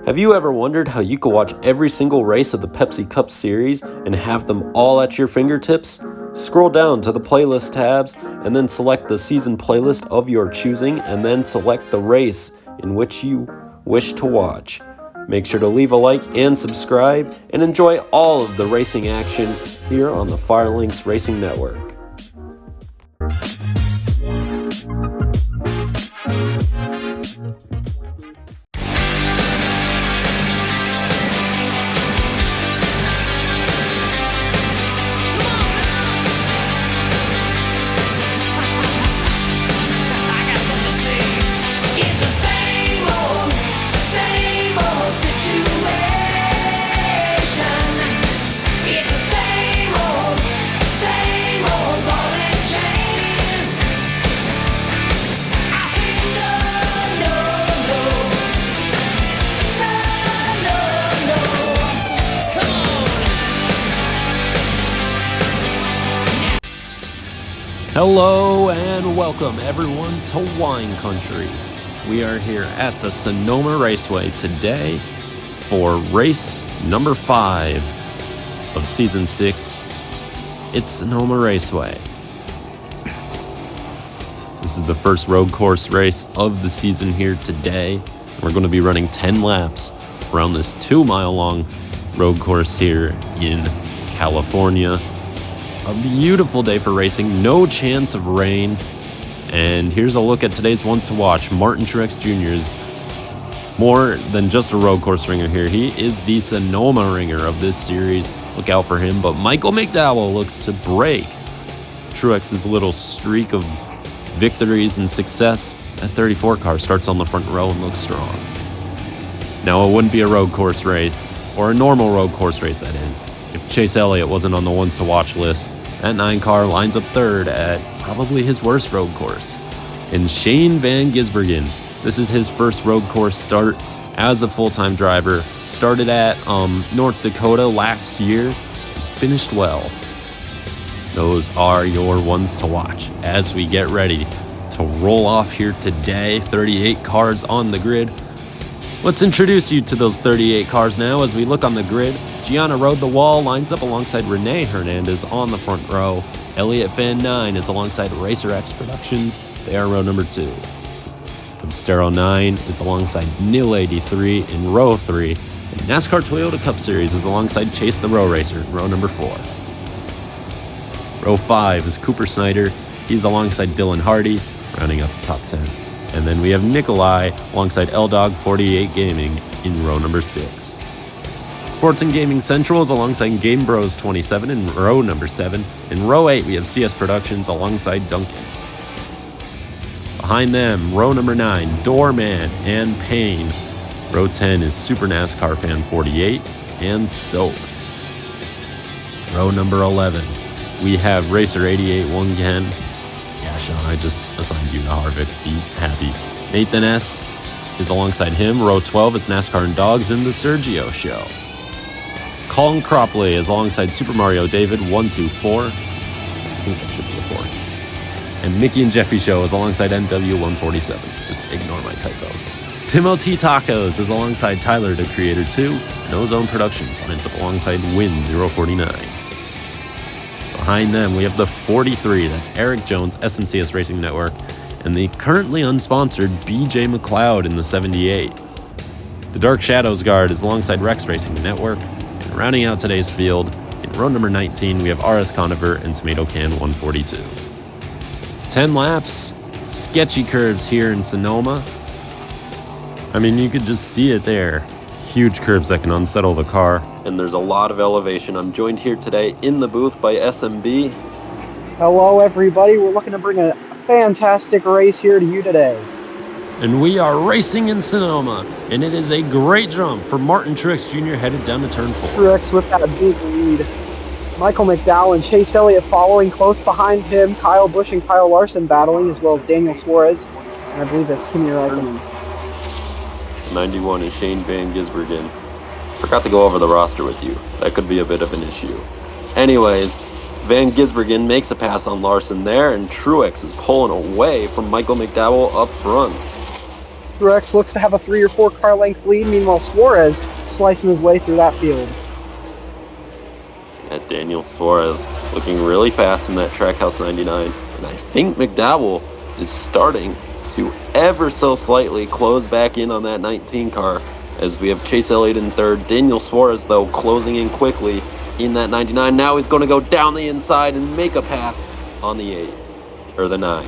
Have you ever wondered how you could watch every single race of the Pepsi Cup Series and have them all at your fingertips? Scroll down to the playlist tabs and then select the season playlist of your choosing and then select the race in which you wish to watch. Make sure to leave a like and subscribe and enjoy all of the racing action here on the FireLynx Racing Network. Hello and welcome everyone to Wine Country. We are here at the Sonoma Raceway today for race number 5 of season 6. It's Sonoma Raceway. This is the first road course race of the season here today. We're going to be running 10 laps around this 2-mile long road course here in California. A beautiful day for racing, no chance of rain. And here's a look at today's ones to watch. Martin Truex Jr. is more than just a road course ringer here. He is the Sonoma ringer of this series. Look out for him. But Michael McDowell looks to break Truex's little streak of victories and success. That 34 car starts on the front row and looks strong. Now, it wouldn't be a road course race, or a normal road course race, that is, if Chase Elliott wasn't on the ones to watch list. That 9 car lines up third at probably his worst road course. And Shane Van Gisbergen, this is his first road course start as a full-time driver. Started at North Dakota last year and finished well. Those are your ones to watch as we get ready to roll off here today. 38 cars on the grid. Let's introduce you to those 38 cars now as we look on the grid. Gianna Rode the Wall lines up alongside Renee Hernandez on the front row. Elliott Fan 9 is alongside Racer X Productions. They are row number 2. Cabstero 9 is alongside Nil 83 in row 3. And NASCAR Toyota Cup Series is alongside Chase the Row Racer in row number 4. Row 5 is Cooper Snyder. He's alongside Dylan Hardy, rounding up the top 10. And then we have Nikolai alongside L-Dog 48 Gaming in row number 6. Sports and Gaming Central is alongside Game Bros 27 in row number 7. In row 8, we have CS Productions alongside Duncan. Behind them, row number 9, Doorman and Payne. Row 10 is Super NASCAR Fan 48 and Soap. Row number 11, we have Racer 88 Wungen. Yeah, Sean, I just assigned you to Harvick. Be happy. Nathan S. is alongside him. Row 12 is NASCAR and Dogs in the Sergio Show. Colin Cropley is alongside Super Mario David 124. I think that should be a 4. And Mickey and Jeffy Show is alongside NW 147. Just ignore my typos. Timothy Tacos is alongside Tyler the Creator 2. And Ozone Productions lines up alongside Win 049. Behind them, we have the 43. That's Eric Jones, SMCS Racing Network. And the currently unsponsored BJ McLeod in the 78. The Dark Shadows Guard is alongside Rex Racing Network. And rounding out today's field, in row number 19, we have RS Conover and Tomato Can 142. 10 laps, sketchy curves here in Sonoma. I mean, you could just see it there. Huge curves that can unsettle the car. And there's a lot of elevation. I'm joined here today in the booth by SMB. Hello, everybody. We're looking to bring a fantastic race here to you today. And we are racing in Sonoma, and it is a great jump for Martin Truex Jr. headed down to turn 4. Truex with that big lead. Michael McDowell and Chase Elliott following close behind him. Kyle Busch and Kyle Larson battling, as well as Daniel Suarez. And I believe that's Kimi Räikkönen. 91 is Shane Van Gisbergen. Forgot to go over the roster with you. That could be a bit of an issue. Anyways, Van Gisbergen makes a pass on Larson there, and Truex is pulling away from Michael McDowell up front. Truex looks to have a 3 or 4 car length lead. Meanwhile, Suarez slicing his way through that field. At Daniel Suarez looking really fast in that Trackhouse 99. And I think McDowell is starting to ever so slightly close back in on that 19 car, as we have Chase Elliott in third. Daniel Suarez, though, closing in quickly in that 99. Now he's going to go down the inside and make a pass on the 8, or the 9.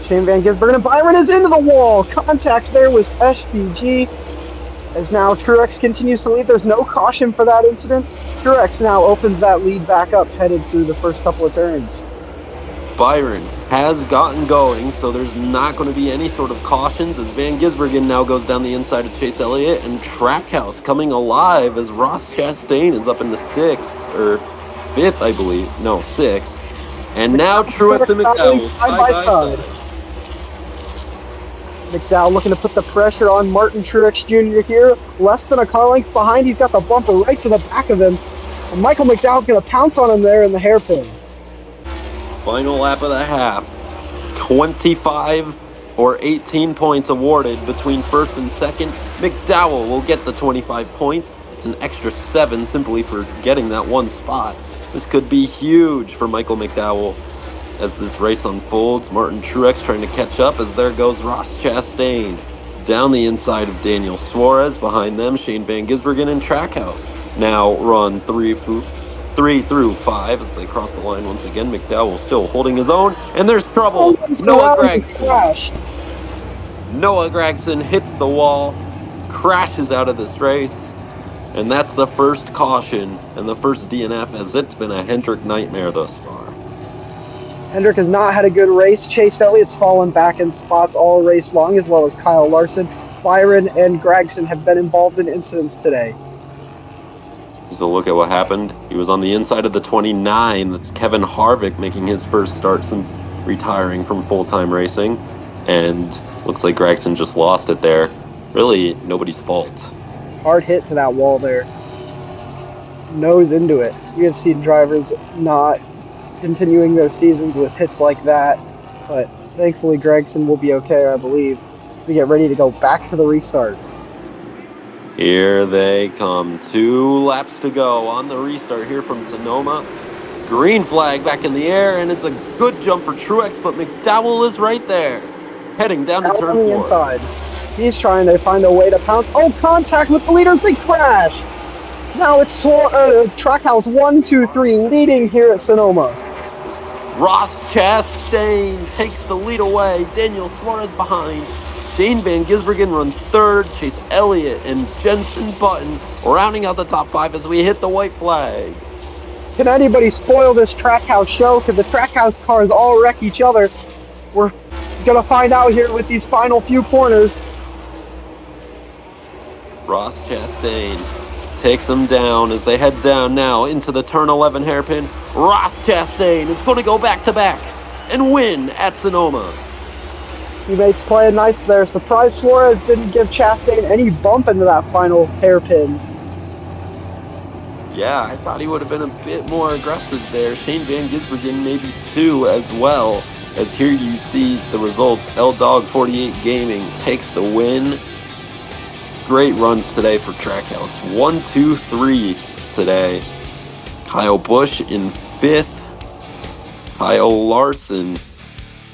Shane Van Gisbergen and Byron is into the wall. Contact there with SVG. As now Truex continues to lead. There's no caution for that incident. Truex now opens that lead back up, headed through the first couple of turns. Byron has gotten going, so there's not going to be any sort of cautions as Van Gisbergen now goes down the inside of Chase Elliott, and Trackhouse coming alive as Ross Chastain is up in the 6th, or 5th, I believe. No, 6th. And now Truex and McDowell side by side. McDowell looking to put the pressure on Martin Truex Jr. here. Less than a car length behind. He's got the bumper right to the back of him. And Michael McDowell's going to pounce on him there in the hairpin. Final lap of the half. 25 or 18 points awarded between first and second. McDowell will get the 25 points. It's an extra 7 simply for getting that one spot. This could be huge for Michael McDowell as this race unfolds. Martin Truex trying to catch up as there goes Ross Chastain. Down the inside of Daniel Suarez. Behind them, Shane Van Gisbergen and Trackhouse now run 3 through 5 as they cross the line once again. McDowell still holding his own, and there's trouble. Noah Gragson hits the wall, crashes out of this race, and that's the first caution and the first DNF, as it's been a Hendrick nightmare thus far. Hendrick has not had a good race. Chase Elliott's fallen back in spots all race long, as well as Kyle Larson. Byron and Gragson have been involved in incidents today. Here's a look at what happened. He was on the inside of the 29. That's Kevin Harvick making his first start since retiring from full-time racing. And looks like Gragson just lost it there. Really, nobody's fault. Hard hit to that wall there. Nose into it. We have seen drivers not continuing their seasons with hits like that, but thankfully Gragson will be okay, I believe. We get ready to go back to the restart. Here they come. 2 laps to go on the restart here from Sonoma. Green flag back in the air, and it's a good jump for Truex, but McDowell is right there, heading down to turn 4. On the inside. He's trying to find a way to pounce. Oh, contact with the leaders. They crash. Now it's Trackhouse 1, 2, 3 leading here at Sonoma. Ross Chastain takes the lead away. Daniel Suarez behind. Shane Van Gisbergen runs 3rd. Chase Elliott and Jenson Button rounding out the top 5 as we hit the white flag. Can anybody spoil this Trackhouse show? Could the Trackhouse cars all wreck each other? We're going to find out here with these final few corners. Ross Chastain takes them down as they head down now into the turn 11 hairpin. Ross Chastain is going to go back-to-back and win at Sonoma. Teammates playing nice there. Surprise Suarez didn't give Chastain any bump into that final hairpin. Yeah, I thought he would have been a bit more aggressive there. Shane Van Gisbergen maybe 2 as well. As here you see the results. L-Dog 48 Gaming takes the win. Great runs today for Trackhouse. 1, 2, 3 today. Kyle Busch in 5th. Kyle Larson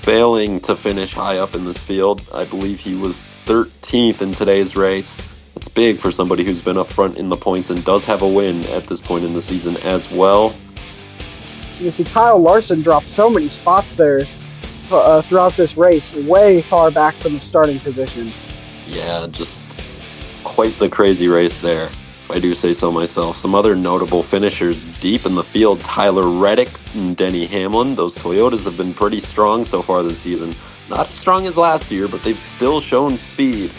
failing to finish high up in this field. I believe he was 13th in today's race. That's big for somebody who's been up front in the points and does have a win at this point in the season as well. You see Kyle Larson dropped so many spots there throughout this race, way far back from the starting position. Yeah, just quite the crazy race there, if I do say so myself. Some other notable finishers deep in the field: Tyler Reddick and Denny Hamlin. Those Toyotas have been pretty strong so far this season. Not as strong as last year, but they've still shown speed.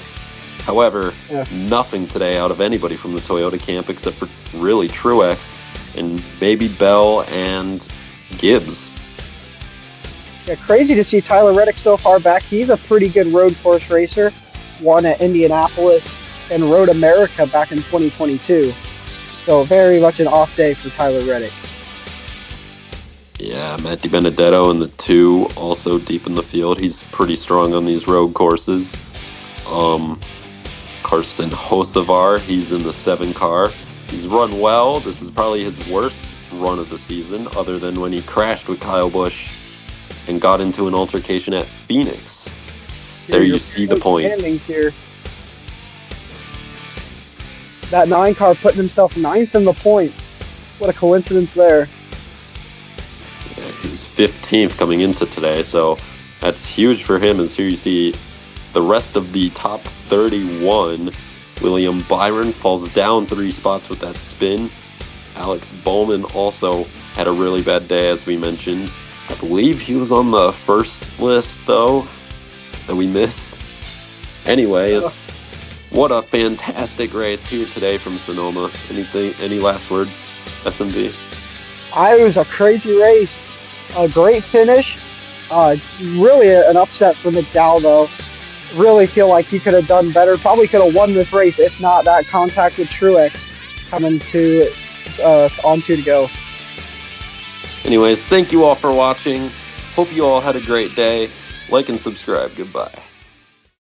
However, nothing today out of anybody from the Toyota camp except for really Truex and maybe Bell and Gibbs. Yeah, crazy to see Tyler Reddick so far back. He's a pretty good road course racer. Won at Indianapolis and Road America back in 2022. So very much an off day for Tyler Reddick. Yeah, Matt DiBenedetto in the 2, also deep in the field. He's pretty strong on these road courses. Carson Hocevar, he's in the 7 car. He's run well. This is probably his worst run of the season, other than when he crashed with Kyle Busch and got into an altercation at Phoenix. There you see the points. Here. That 9 car putting himself 9th in the points. What a coincidence there. Yeah, he was 15th coming into today, so that's huge for him. As here you see the rest of the top 31. William Byron falls down 3 spots with that spin. Alex Bowman also had a really bad day, as we mentioned. I believe he was on the first list, though, that we missed. Anyways, what a fantastic race here today from Sonoma. Any last words, SMB? It was a crazy race. A great finish. Really an upset for McDowell, though. Really feel like he could have done better. Probably could have won this race if not that contact with Truex coming to on 2 to go. Anyways, thank you all for watching. Hope you all had a great day. Like and subscribe. Goodbye.